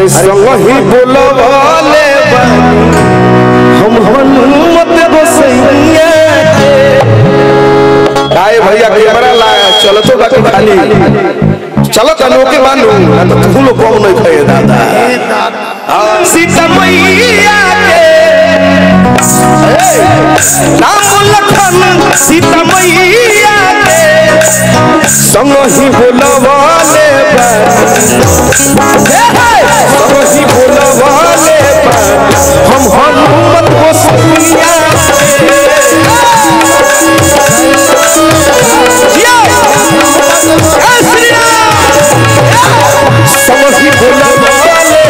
अरे संग ही बोलवाले हम हनुमत गोसैया काय भैया कैमरा लाया चलो तो बाकी खाली चलो तनो के बानू ना तो तू लोग कौन नहीं खाए दादा सीता मैया के नाम लखन सीता मैया के संग ही बोलवाले संग ही बोलवाले हम हनुमत गोसैया समझी बोलवाले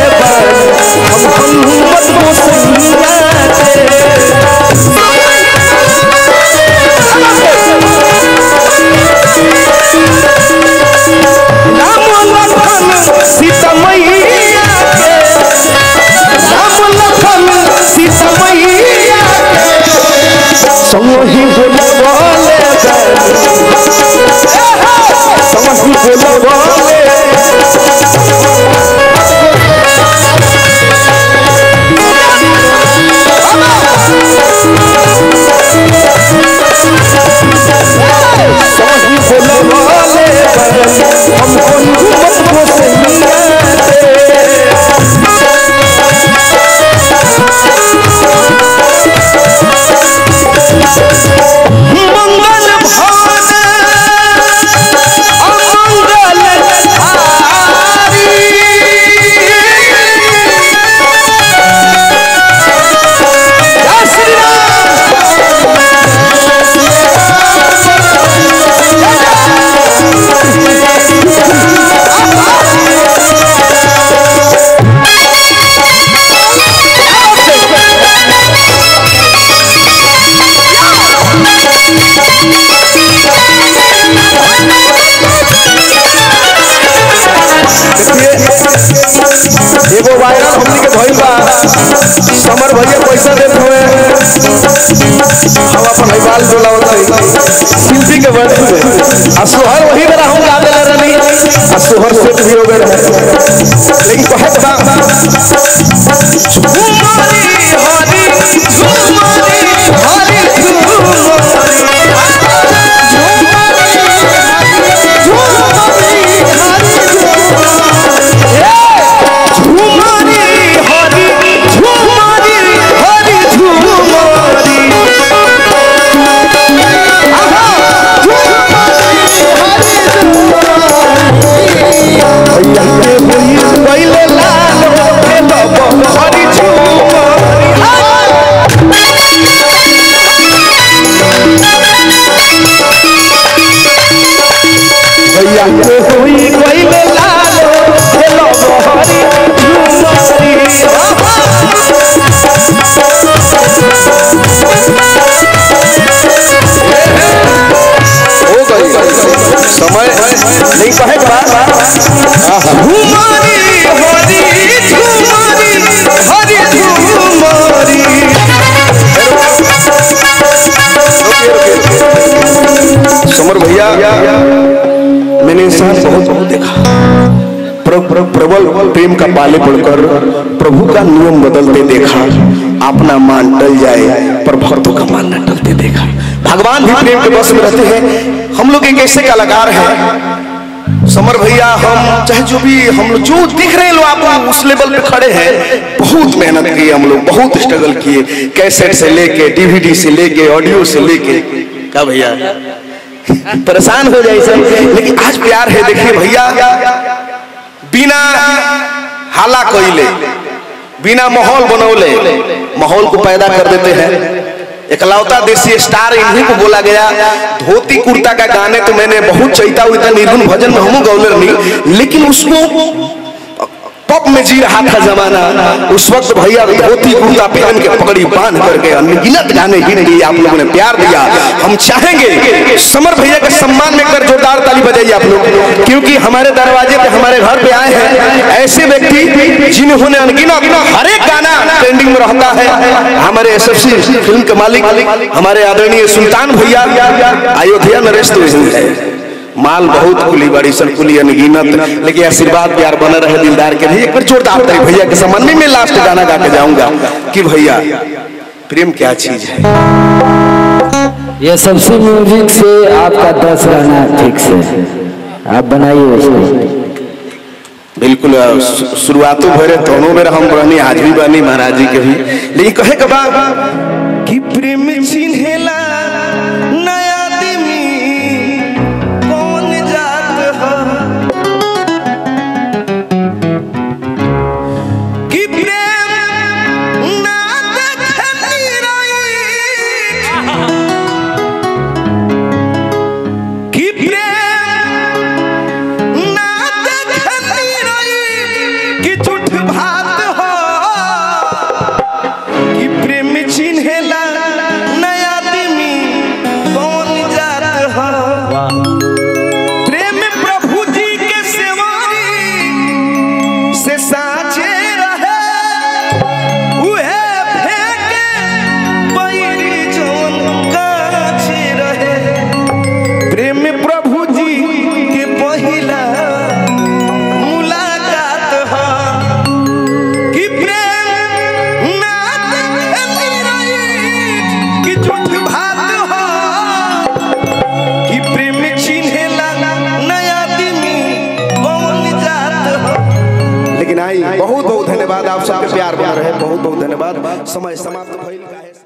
हम हनुमत गोसैया नाम लखन सीता मैया के नाम लखन सीता मैया के समझी बोलवाले समझी बोलवाले समझी बोलवाले हम हनुमत गोसैया मंगल भान अमंगल हारी एगो वायरल हमनी के भइल बा समर भैया पैसा देत हुए हम अपन बाल डोलावत है शिल्पी के वर्ड में आ सोहर वही बेरा हम गा देले रहनी आ सोहर सेट भी हो गए लेकिन कहत बा झूमरी हरी झूमरी हरी समय नहीं कहे समर भैया मैंने इंसान बहुत देखा प्रबल प्रेम का पाले पड़कर प्रभु का नियम बदलते देखा अपना मान टल जाए पर भक्तों का मान न टलते देखा भगवान भी प्रेम के बस में रहते हैं हम लोग एक ऐसे कलाकार हैं समर भैया हम चाहे जो भी हम लोग जो दिख रहे हैं लोग आप उस लेवल पे खड़े हैं बहुत मेहनत की हम लोग बहुत स्ट्रगल किए कैसेट से लेके डीवीडी से लेके ऑडियो से लेके क्या भैया परेशान हो जाए सब लेकिन आज प्यार है देखिए भैया बिना हाला कोइले बिना माहौल बनौले माहौल को पैदा कर देते हैं एकलौता देसी स्टार इन्हीं को बोला गया धोती कुर्ता का गाने तो मैंने बहुत चैता हुई था निर्गुण भजन में हम गौलर नहीं लेकिन उसको पप में जी रहा था जमाना उस वक्त भैया धोती कुर्ता पहन के पगड़ी बांध करके अनगिनत गाने गिन दिए आप लोगों ने प्यार दिया हम चाहेंगे समर भैया के सम्मान में कर जोरदार ताली बजाइए आप लोग क्योंकि हमारे दरवाजे पे हमारे घर पे आए हैं ऐसे व्यक्ति जिन्होंने अनगिनत हर एक गाना ट्रेंडिंग में रहता है हमारे एसएफसी फिल्म के मालिक हमारे आदरणीय सुल्तान भैया अयोध्या नरेश तो है माल बहुत कुली बड़ी सन कुली अनगिनत, लेकिन आशीर्वाद प्यार बना रहे दिलदार के। एक बार जोरदार ताली भैया के समन्वय में लास्ट गाना गा के जाऊंगा कि भैया प्रेम क्या चीज है। ये सबसे म्यूजिक से आपका 10 गाना ठीक से आप बनाइए उसको। बिल्कुल शुरुआतों भरे दोनों में हम बनी, आज भी बनी महाराज जी के भी। लेकिन कहे के बाद कि प्रेम चिन्हेला नया आदमी कौन जात है, कि प्रेम ना देखनी रही, कि बहुत बहुत धन्यवाद, आप सबके प्यार बना रहे, बहुत बहुत धन्यवाद। समय समाप्त भइल।